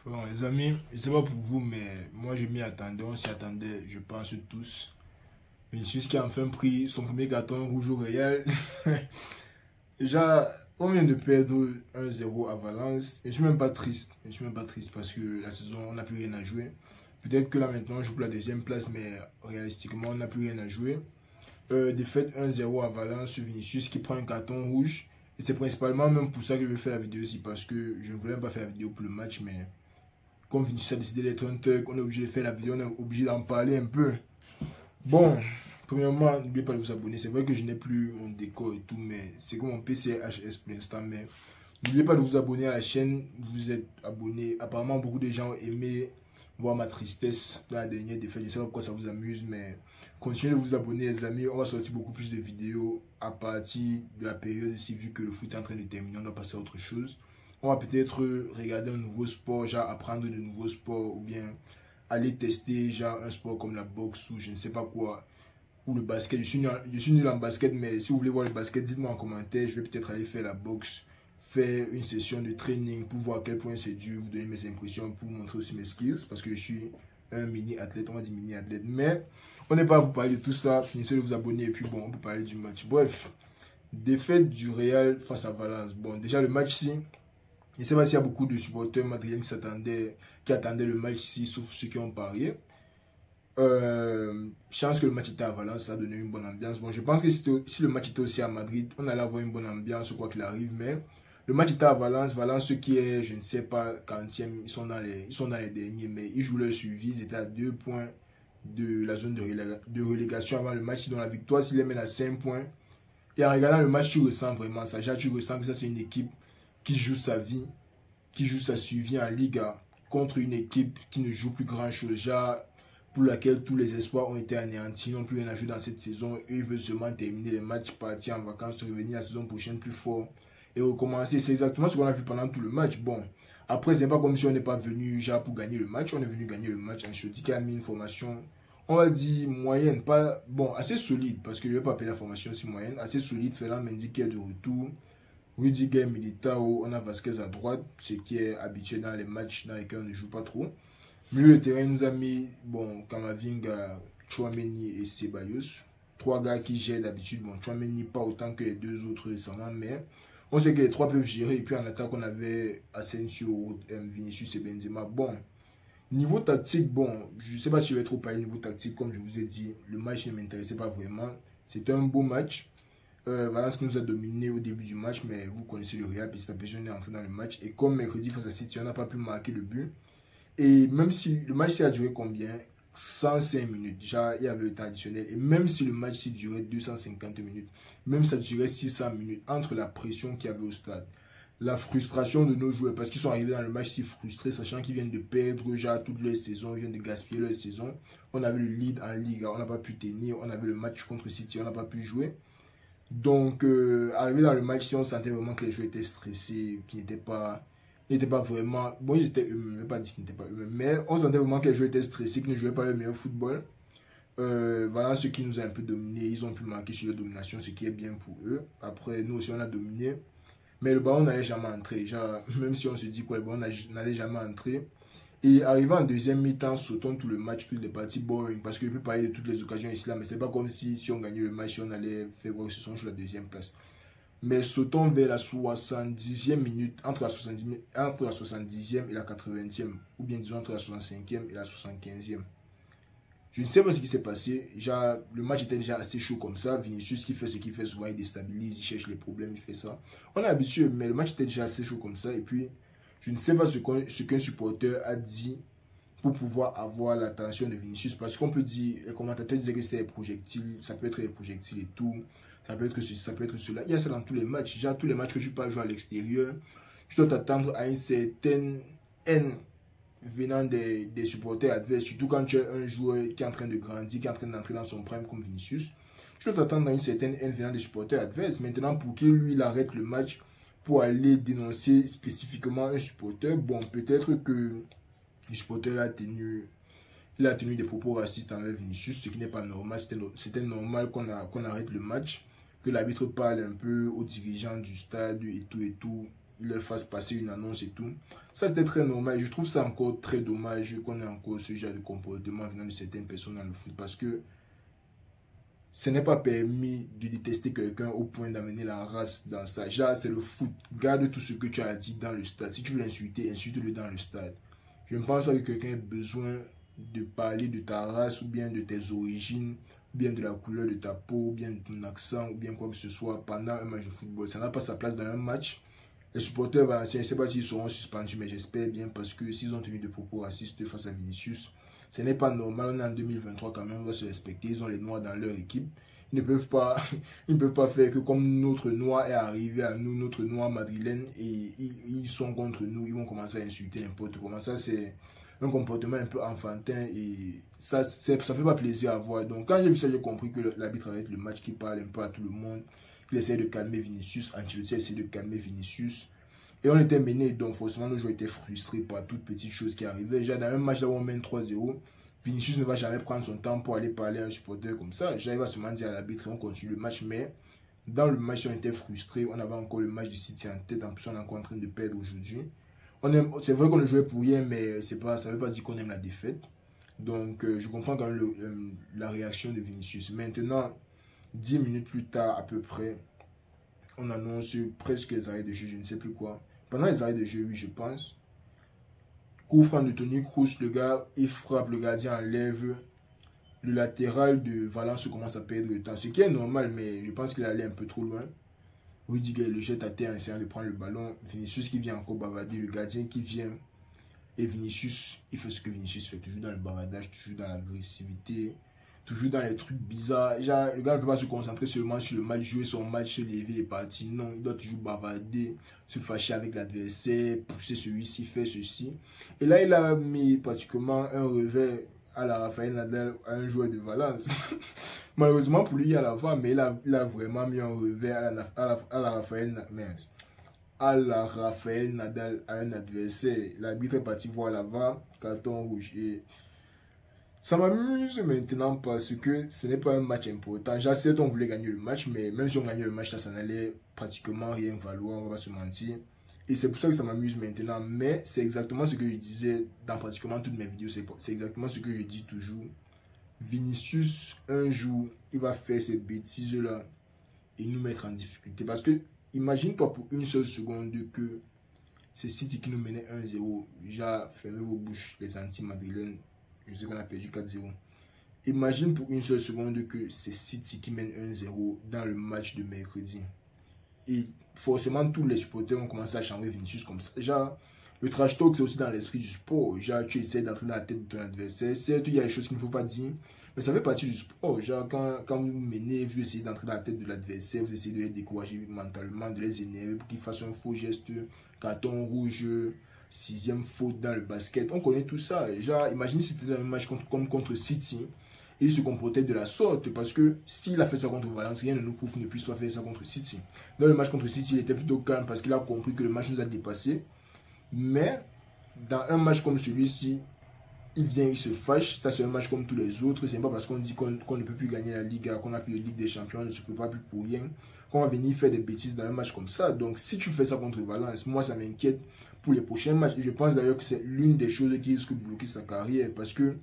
Bon, les amis, je sais pas pour vous, mais moi je m'y attendais, on s'y attendait, je pense tous. Vinicius qui a enfin pris son premier carton rouge au Real. Déjà, on vient de perdre 1-0 à Valence. Et je suis même pas triste. Je suis même pas triste parce que la saison, on n'a plus rien à jouer. Peut-être que là maintenant, on joue pour la deuxième place, mais réalistiquement, on n'a plus rien à jouer. Défaite 1-0 à Valence sur Vinicius qui prend un carton rouge. Et c'est principalement même pour ça que je vais faire la vidéo aussi, parce que je ne voulais même pas faire la vidéo pour le match, mais comme Vinicius a décidé d'être un thug, on est obligé de faire la vidéo, on est obligé d'en parler un peu. Bon, premièrement, n'oubliez pas de vous abonner. C'est vrai que je n'ai plus mon décor et tout, mais c'est que mon PC est HS pour l'instant. Mais n'oubliez pas de vous abonner à la chaîne. Vous êtes abonné. Apparemment, beaucoup de gens ont aimé voir ma tristesse dans la dernière défaite. Je ne sais pas pourquoi ça vous amuse, mais continuez de vous abonner, les amis. On va sortir beaucoup plus de vidéos à partir de la période ici, vu que le foot est en train de terminer. On doit passer à autre chose. On va peut-être regarder un nouveau sport, genre apprendre de nouveaux sports, ou bien aller tester genre un sport comme la boxe ou je ne sais pas quoi, ou le basket. Je suis nul en basket, mais si vous voulez voir le basket, dites-moi en commentaire. Je vais peut-être aller faire la boxe, faire une session de training pour voir à quel point c'est dur, vous donner mes impressions, pour vous montrer aussi mes skills, parce que je suis un mini-athlète, on va dire mini-athlète. Mais on n'est pas à vous parler de tout ça. Finissez de vous abonner et puis bon, on peut parler du match. Bref, défaite du Real face à Valence. Bon, déjà le match-ci, je ne sais pas s'il y a beaucoup de supporters madrilenys qui attendaient le match-ci, sauf ceux qui ont parié. Chance que le match était à Valence, ça a donné une bonne ambiance. Bon, je pense que si le match était aussi à Madrid, on allait avoir une bonne ambiance, quoi qu'il arrive. Mais le match était à Valence. Valence, ce qui est, je ne sais pas, 40e, ils sont dans les derniers, mais ils jouent leur suivi. Ils étaient à 2 points de la zone de relégation avant le match. Dans la victoire, s'ils les mènent à 5 points. Et en regardant le match, tu ressens vraiment ça. Tu ressens que ça, c'est une équipe qui joue sa vie, qui joue sa survie en Liga contre une équipe qui ne joue plus grand chose, genre pour laquelle tous les espoirs ont été anéantis, n'ont plus rien à jouer dans cette saison. Eux, ils veulent seulement terminer les matchs, partir en vacances, revenir la saison prochaine plus fort et recommencer. C'est exactement ce qu'on a vu pendant tout le match. Bon, après, c'est pas comme si on n'est pas venu genre pour gagner le match. On est venu gagner le match. Ancelotti qui a mis une formation, on va dire moyenne, pas bon, assez solide, parce que je ne vais pas appeler la formation si moyenne, assez solide. Ferland Mendy qui est de retour. Rudiger, Militao, on a Vasquez à droite, ce qui est habitué dans les matchs dans lesquels on ne joue pas trop. Milieu de terrain, nous a mis bon, Kamavinga, Tchouaméni et Ceballos. Trois gars qui gèrent d'habitude. Bon, Tchouaméni pas autant que les deux autres récemment, mais on sait que les trois peuvent gérer. Et puis en attaque, on avait Asensio, Vinicius et Benzema. Bon, niveau tactique, bon, je ne sais pas si je vais trop parler niveau tactique, comme je vous ai dit. Le match ne m'intéressait pas vraiment. C'était un beau match. Valence qui nous a dominé au début du match, mais vous connaissez le Real, petit à petit on est entré dans le match. Et comme mercredi face à City, on n'a pas pu marquer le but. Et même si le match a duré combien 105 minutes, déjà il y avait le temps additionnel. Et même si le match durait 250 minutes, même ça durait 600 minutes, entre la pression qu'il y avait au stade, la frustration de nos joueurs, parce qu'ils sont arrivés dans le match si frustrés, sachant qu'ils viennent de perdre déjà toute leur saison, ils viennent de gaspiller leur saison. On avait le lead en Ligue, on n'a pas pu tenir, on avait le match contre City, on n'a pas pu jouer. Donc, arrivé dans le match, si on sentait vraiment que les joueurs étaient stressés, qu'ils n'étaient pas vraiment. Bon, ils étaient eux-mêmes, je ne vais pas dire qu'ils n'étaient pas eux-mêmes, mais on sentait vraiment que les joueurs étaient stressés, qu'ils ne jouaient pas le meilleur football. Voilà ce qui nous a un peu dominé. Ils ont pu marquer sur la domination, ce qui est bien pour eux. Après, nous aussi, on a dominé. Mais le ballon n'allait jamais entrer. Genre, même si on se dit que le ballon n'allait jamais entrer. Et arrivé en deuxième mi-temps, sautons tout le match, toutes les parties boring. Parce que je peux parler de toutes les occasions ici là, mais c'est pas comme si on gagnait le match, si on allait faire voir que ce sont sur la deuxième place. Mais sautons vers la 70e minute, entre la 70e et la 80e, ou bien disons entre la 65e et la 75e. Je ne sais pas ce qui s'est passé. Genre, le match était déjà assez chaud comme ça. Vinicius qui fait ce qu'il fait souvent, il déstabilise, il cherche les problèmes, il fait ça. On est habitué, mais le match était déjà assez chaud comme ça. Et puis, je ne sais pas ce qu'un supporter a dit pour pouvoir avoir l'attention de Vinicius. Parce qu'on peut dire, les commentateurs disaient que c'était des projectiles, ça peut être des projectiles et tout. Ça peut être ceci, ça peut être cela. Il y a ça dans tous les matchs. Genre, tous les matchs que tu peux jouer à l'extérieur, tu dois t'attendre à une certaine haine venant des supporters adverses. Surtout quand tu es un joueur qui est en train de grandir, qui est en train d'entrer dans son prime comme Vinicius. Tu dois t'attendre à une certaine haine venant des supporters adverses. Maintenant, pour qu'il lui il arrête le match, pour aller dénoncer spécifiquement un supporter, bon, peut-être que le supporter il a tenu des propos racistes envers Vinicius, ce qui n'est pas normal. C'était normal qu'on arrête le match, que l'arbitre parle un peu aux dirigeants du stade et tout et tout. il leur fasse passer une annonce et tout. Ça, c'était très normal. Je trouve ça encore très dommage qu'on ait encore ce genre de comportement venant de certaines personnes dans le foot parce que ce n'est pas permis de détester quelqu'un au point d'amener la race dans ça. Genre, c'est le foot. Garde tout ce que tu as dit dans le stade. Si tu veux l'insulter, insulte-le dans le stade. Je ne pense pas que quelqu'un ait besoin de parler de ta race ou bien de tes origines, ou bien de la couleur de ta peau, ou bien de ton accent, ou bien quoi que ce soit pendant un match de football. Ça n'a pas sa place dans un match. Les supporters valenciens, je ne sais pas s'ils seront suspendus, mais j'espère bien parce que s'ils ont tenu des propos racistes face à Vinicius, ce n'est pas normal. On est en 2023 quand même, on doit se respecter. Ils ont les Noirs dans leur équipe. Ils ne peuvent pas, ils ne peuvent pas faire que comme notre Noir est arrivé à nous, notre Noir madrilène, et ils sont contre nous, ils vont commencer à insulter n'importe comment. Ça, c'est un comportement un peu enfantin et ça fait pas plaisir à voir. Donc quand j'ai vu ça, j'ai compris que l'arbitre arrête le match, qui parle un peu à tout le monde, qu'il essaie de calmer Vinicius, Ancelotti essaie de calmer Vinicius. Et on était mené, donc forcément nos joueurs étaient frustrés par toute petite chose qui arrivait. Déjà dans un match là où on mène 3-0, Vinicius ne va jamais prendre son temps pour aller parler à un supporter comme ça. Déjà il va seulement dire à l'arbitre et on continue le match. Mais dans le match on était frustrés, on avait encore le match du City en tête, en plus on est encore en train de perdre aujourd'hui. C'est vrai qu'on ne jouait pour rien, mais ça ne veut pas dire qu'on aime la défaite. Donc je comprends quand même la réaction de Vinicius. Maintenant, 10 minutes plus tard à peu près, on annonce presque les arrêts de jeu, je ne sais plus quoi. Pendant les arrêts de jeu, oui, je pense. Coup franc de Toni Kroos, le gars, il frappe, le gardien enlève. Le latéral de Valence commence à perdre le temps. Ce qui est normal, mais je pense qu'il allait un peu trop loin. Rudiger le jette à terre en essayant de prendre le ballon. Vinicius qui vient encore bavarder. Le gardien qui vient. Et Vinicius, il fait ce que Vinicius fait. Toujours dans le bavardage, toujours dans l'agressivité. Toujours dans les trucs bizarres. Genre, le gars ne peut pas se concentrer seulement sur le match, jouer son match, se lever et partir. Non, il doit toujours bavarder, se fâcher avec l'adversaire, pousser celui-ci, faire ceci. Et là, il a mis pratiquement un revers à la Rafael Nadal, à un joueur de Valence. Malheureusement pour lui, il y a la fin, mais il a vraiment mis un revers à la Rafael Nadal, à un adversaire. L'arbitre est parti voir la VAR, carton rouge. Et ça m'amuse maintenant parce que ce n'est pas un match important. Certes, on voulait gagner le match, mais même si on gagnait le match, ça n'allait pratiquement rien valoir, on va se mentir. Et c'est pour ça que ça m'amuse maintenant. Mais c'est exactement ce que je disais dans pratiquement toutes mes vidéos. C'est exactement ce que je dis toujours. Vinicius, un jour, il va faire ces bêtises-là et nous mettre en difficulté. Parce que, imagine-toi pour une seule seconde que c'est City qui nous menait 1-0. Déjà, fermez vos bouches, les anti-madrilènes. Je sais qu'on a perdu 4-0. Imagine pour une seule seconde que c'est City qui mène 1-0 dans le match de mercredi. Et forcément, tous les supporters ont commencé à changer Vinicius comme ça. Genre, le trash talk, c'est aussi dans l'esprit du sport. Genre, tu essaies d'entrer dans la tête de ton adversaire. Certes, il y a des choses qu'il ne faut pas dire, mais ça fait partie du sport. Genre, quand vous menez, vous essayez d'entrer dans la tête de l'adversaire, vous essayez de les décourager mentalement, de les énerver pour qu'ils fassent un faux geste, carton rouge, 6e faute dans le basket. On connaît tout ça. Genre, imagine si c'était dans un match comme contre City. Et il se comportait de la sorte. Parce que s'il a fait ça contre Valence, rien ne nous prouve qu'il ne puisse pas faire ça contre City. Dans le match contre City, il était plutôt calme parce qu'il a compris que le match nous a dépassés. Mais dans un match comme celui-ci, il vient, il se fâche. Ça, c'est un match comme tous les autres. C'est pas parce qu'on dit qu'on ne peut plus gagner la Ligue, qu'on n'a plus de Ligue des Champions, on ne se prépare plus pour rien, qu'on va venir faire des bêtises dans un match comme ça. Donc, si tu fais ça contre Valence, moi, ça m'inquiète pour les prochains matchs. Et je pense d'ailleurs que c'est l'une des choses qui risque de bloquer sa carrière. Parce que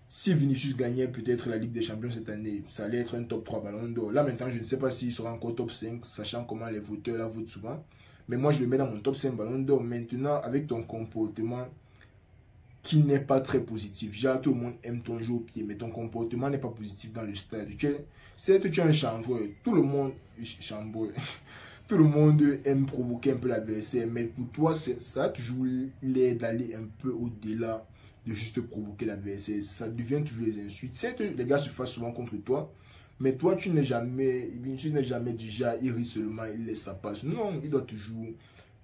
si Vinicius gagnait peut-être la Ligue des Champions cette année, ça allait être un top 3 ballon d'or. Là, maintenant, je ne sais pas s'il sera encore top 5, sachant comment les voteurs la votent souvent. Mais moi, je le mets dans mon top 5 ballon d'or. Maintenant, avec ton comportement qui n'est pas très positif. Genre, tout le monde aime ton jeu au pied, mais ton comportement n'est pas positif dans le stade. Certes, tu es un chambreur. Tout le monde... Chambreur. Tout le monde aime provoquer un peu l'adversaire. Mais pour toi, ça a toujours l'air d'aller un peu au-delà de juste provoquer l'adversaire. Ça devient toujours les insultes. Certes, les gars se fassent souvent contre toi. Mais toi, tu n'es jamais déjà, il rit seulement, il laisse ça passer. Non, il doit toujours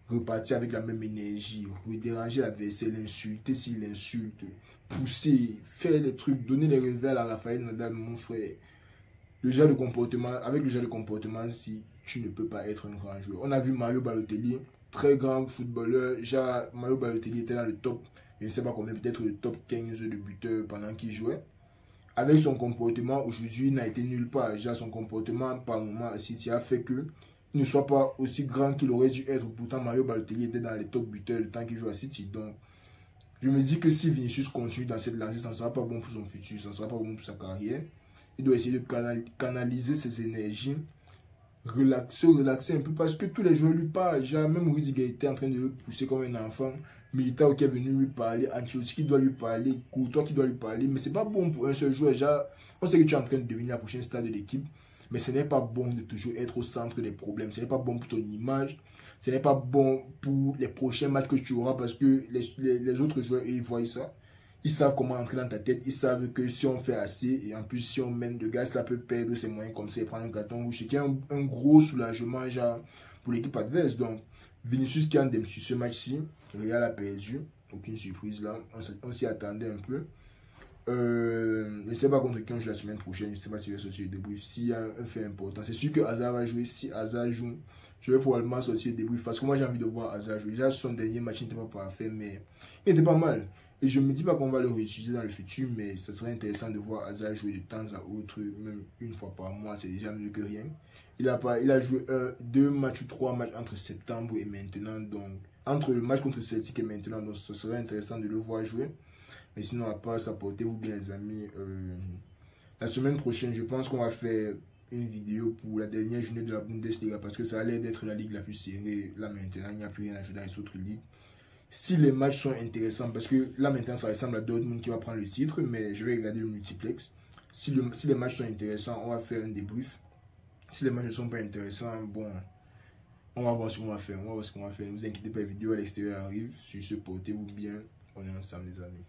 repartir avec la même énergie, redéranger l'adversaire, l'insulter s'il insulte, pousser, faire les trucs, donner les revers à la Rafael Nadal, mon frère. Le genre de comportement, avec le genre de comportement, si tu ne peux pas être un grand joueur. On a vu Mario Balotelli, très grand footballeur. Genre, Mario Balotelli était dans le top, je ne sais pas combien, peut-être le top 15 de buteurs pendant qu'il jouait. Avec son comportement, aujourd'hui, il n'a été nulle part. Genre, son comportement, par moment, City a fait que il ne soit pas aussi grand qu'il aurait dû être. Pourtant, Mario Balotelli était dans les top buteurs le temps qu'il joue à City. Donc, je me dis que si Vinicius continue dans cette lancée, ça ne sera pas bon pour son futur, ça ne sera pas bon pour sa carrière. Il doit essayer de canaliser ses énergies, se relaxer un peu parce que tous les joueurs lui parlent. Genre, même Rudiger était en train de le pousser comme un enfant. Militao qui est venu lui parler, Ancelotti qui doit lui parler, Courtois qui doit lui parler. Mais c'est pas bon pour un seul joueur. Genre, on sait que tu es en train de devenir la prochaine star de l'équipe. Mais ce n'est pas bon de toujours être au centre des problèmes. Ce n'est pas bon pour ton image. Ce n'est pas bon pour les prochains matchs que tu auras parce que les autres joueurs, ils voient ça. Ils savent comment entrer dans ta tête. Ils savent que si on fait assez, et en plus si on mène de gars, cela peut perdre ses moyens comme ça et prendre un carton rouge. C'est un gros soulagement genre, pour l'équipe adverse. Donc, Vinicius qui en sur ce match-ci, Real a perdu. Aucune surprise là. On s'y attendait un peu. Je ne sais pas contre qui on joue la semaine prochaine. Je ne sais pas si je vais sortir le débrief. S'il y a un fait important, c'est sûr que Hazard va jouer. Si Hazard joue, je vais probablement sortir le débrief parce que moi j'ai envie de voir Hazard jouer. Déjà, son dernier match n'était pas parfait, mais il était pas mal. Et je ne me dis pas qu'on va le réutiliser dans le futur, mais ce serait intéressant de voir Hazard jouer de temps à autre, même une fois par mois, c'est déjà mieux que rien. Il a joué 2 matchs ou 3 matchs entre septembre et maintenant, donc entre le match contre Celtic et maintenant, donc ce serait intéressant de le voir jouer. Mais sinon, à part ça, portez-vous bien les amis. La semaine prochaine, je pense qu'on va faire une vidéo pour la dernière journée de la Bundesliga parce que ça a l'air d'être la ligue la plus serrée. Là maintenant, il n'y a plus rien à jouer dans les autres ligues. Si les matchs sont intéressants, parce que là maintenant ça ressemble à Dortmund qui va prendre le titre, mais je vais regarder le multiplex. Si les matchs sont intéressants, on va faire un débrief. Si les matchs ne sont pas intéressants, bon, on va voir ce qu'on va faire. On va voir ce qu'on va faire. Ne vous inquiétez pas, les vidéos à l'extérieur arrivent. Sur ce, portez-vous bien. On est ensemble les amis.